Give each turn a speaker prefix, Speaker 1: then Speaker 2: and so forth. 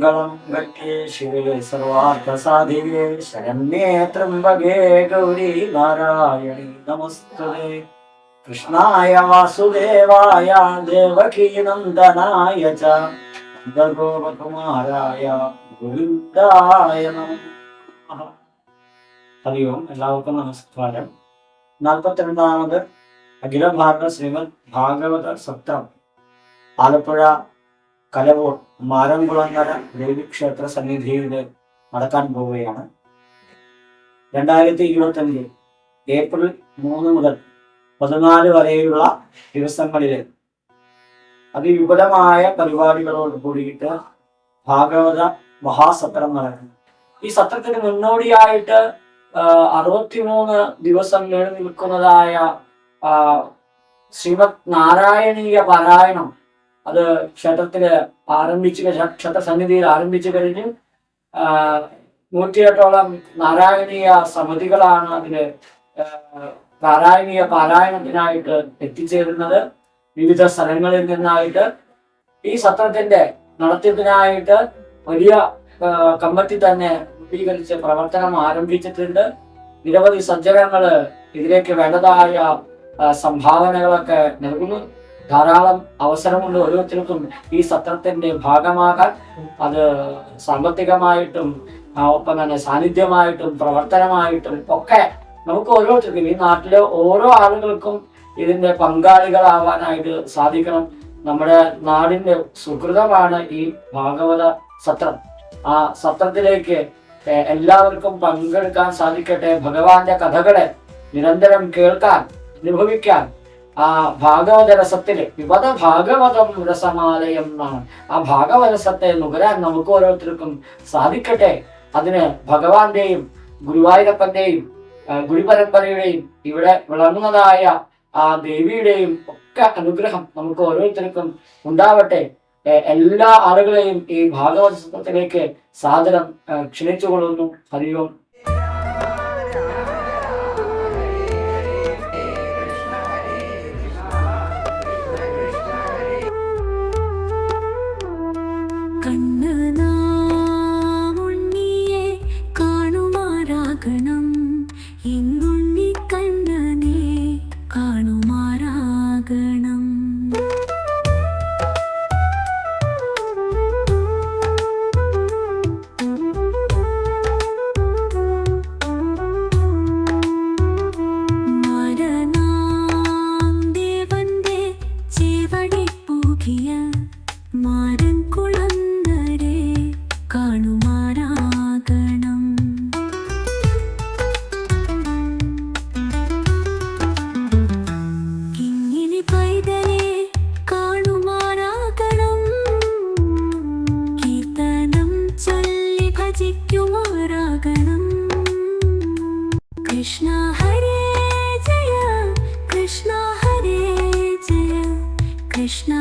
Speaker 1: മംഗളം ഗണ്യേ ശിവേ സർവാർത്ഥസാധികേ ശരണ്യേ ത്രംബകേ ഗൗരി നാരായണി നമസ്തുതേ. കൃഷ്ണായ വാസുദേവായ ദേവകീനന്ദനായ ച നന്ദഗോപകുമാരായ ഗോവിന്ദായ നമഃ. ഹരി ഓം. എല്ലാവർക്കും നമസ്കാരം. 42ാമത് അഖില ഭാരത ശ്രീമദ് ഭാഗവത സത്രം ആലപ്പുഴ കലവൂർ മാരംകുളങ്ങര ദേവീക്ഷേത്ര സന്നിധിയിൽ നടക്കാൻ പോവുകയാണ്. 2025 ഏപ്രിൽ 3 മുതൽ 14 വരെയുള്ള ദിവസങ്ങളിൽ അതിവിപുലമായ പരിപാടികളോട് കൂടിയിട്ട് ഭാഗവത മഹാസത്രം നടക്കും. ഈ സത്രത്തിന് മുന്നോടിയായിട്ട് 63 ദിവസം നീണ്ടു നിൽക്കുന്നതായ ശ്രീമദ് നാരായണീയ പാരായണം അത് ക്ഷേത്രത്തില് ക്ഷേത്ര സന്നിധിയിൽ ആരംഭിച്ചു കഴിഞ്ഞു. 108ഓളം നാരായണീയ സമിതികളാണ് അതില് നാരായണീയ പാരായണത്തിനായിട്ട് എത്തിച്ചേരുന്നത്. വിവിധ സ്ഥലങ്ങളിൽ നിന്നായിട്ട് ഈ സത്രത്തിന്റെ നടത്തിപ്പിനായിട്ട് വലിയ കമ്മിറ്റി തന്നെ രൂപീകരിച്ച് പ്രവർത്തനം ആരംഭിച്ചിട്ടുണ്ട്. നിരവധി സജ്ജനങ്ങള് ഇതിലേക്ക് വേണ്ടതായ സംഭാവനകളൊക്കെ നൽകുന്നു. ധാരാളം അവസരമുണ്ട് ഓരോരുത്തർക്കും ഈ സത്രത്തിന്റെ ഭാഗമാകാൻ. അത് സാമ്പത്തികമായിട്ടും ഒപ്പം തന്നെ സാന്നിധ്യമായിട്ടും പ്രവർത്തനമായിട്ടും ഒക്കെ നമുക്ക് ഓരോരുത്തർക്കും ഈ നാട്ടിലെ ഓരോ ആളുകൾക്കും ഇതിന്റെ പങ്കാളികളാവാനായിട്ട് സാധിക്കണം. നമ്മുടെ നാടിന്റെ സുഹൃതമാണ് ഈ ഭാഗവത സത്രം. ആ സത്രത്തിലേക്ക് എല്ലാവർക്കും പങ്കെടുക്കാൻ സാധിക്കട്ടെ. ഭഗവാന്റെ കഥകളെ നിരന്തരം കേൾക്കാൻ, അനുഭവിക്കാൻ ആ ഭാഗവത രസത്തില് വിപദ ഭാഗവതം രസമാലയം എന്നാണ്. ആ ഭാഗവത രസത്തെ നുകരാൻ നമുക്ക് ഓരോരുത്തർക്കും സാധിക്കട്ടെ. അതിന് ഭഗവാന്റെയും ഗുരുവായൂരപ്പന്റെയും ഗുരുപരമ്പരയുടെയും ഇവിടെ വിളങ്ങുന്നതായ ആ ദേവിയുടെയും ഒക്കെ അനുഗ്രഹം നമുക്ക് ഓരോരുത്തർക്കും ഉണ്ടാവട്ടെ. എല്ലാ ആളുകളെയും ഈ ഭാഗവത സത്രത്തിലേക്ക് സാദരം ക്ഷണിച്ചുകൊള്ളുന്നു. ഹരി ഓം.
Speaker 2: കൃഷ്ണ ഹരേ ജയ കൃഷ്ണ ഹരേ ജയ കൃഷ്ണ